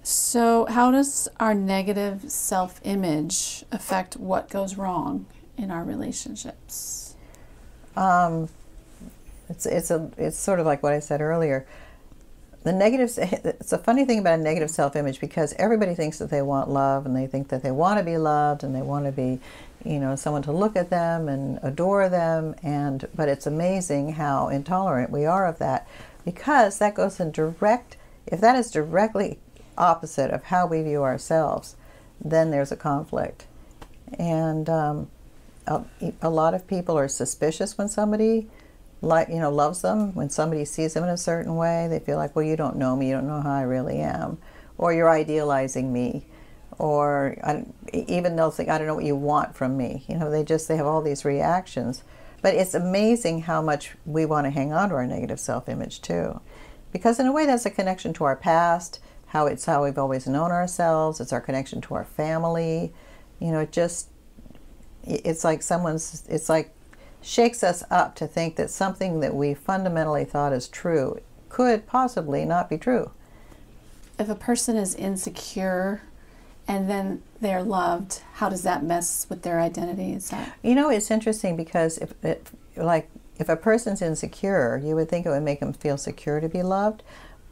So, how does our negative self-image affect what goes wrong in our relationships? Um, it's sort of like what I said earlier. The negative, it's a funny thing about a negative self-image because everybody thinks that they want love and they think that they want to be loved and they want to be, someone to look at them and adore them. But it's amazing how intolerant we are of that because that goes in direct, if that is directly opposite of how we view ourselves, then there's a conflict. And a lot of people are suspicious when somebody loves them. When somebody sees them in a certain way, they feel like, well, you don't know me, you don't know how I really am, or you're idealizing me, or even they'll think, I don't know what you want from me. They have all these reactions. But it's amazing how much we want to hang on to our negative self-image too, because in a way that's a connection to our past, it's how we've always known ourselves. It's our connection to our family. It's like shakes us up to think that something that we fundamentally thought is true could possibly not be true. If a person is insecure and then they're loved, how does that mess with their identity? It's interesting because if a person's insecure, you would think it would make them feel secure to be loved,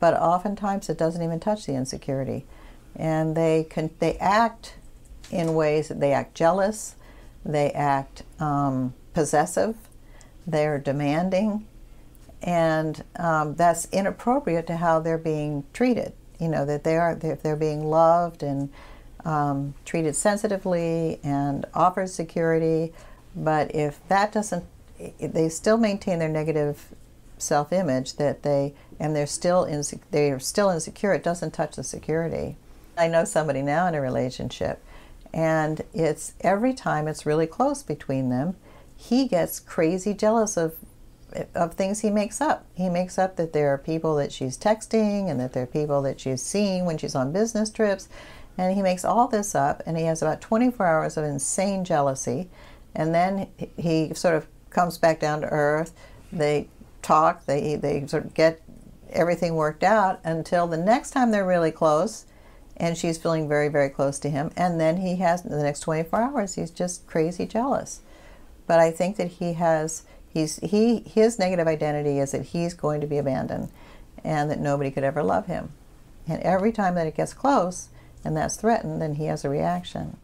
but oftentimes it doesn't even touch the insecurity. And they act in ways that they act jealous, they act possessive, they're demanding, and that's inappropriate to how they're being treated. That they're being loved and treated sensitively and offered security, but if that doesn't, they still maintain their negative self-image they're still insecure. It doesn't touch the security. I know somebody now in a relationship, and it's every time it's really close between them, he gets crazy jealous of things he makes up. He makes up that there are people that she's texting and that there are people that she's seeing when she's on business trips, and he makes all this up, and he has about 24 hours of insane jealousy, and then he sort of comes back down to earth. They talk, they sort of get everything worked out until the next time they're really close, and she's feeling very, very close to him, and then he has, in the next 24 hours, he's just crazy jealous. But I think that his negative identity is that he's going to be abandoned and that nobody could ever love him. And every time that it gets close and that's threatened, then he has a reaction.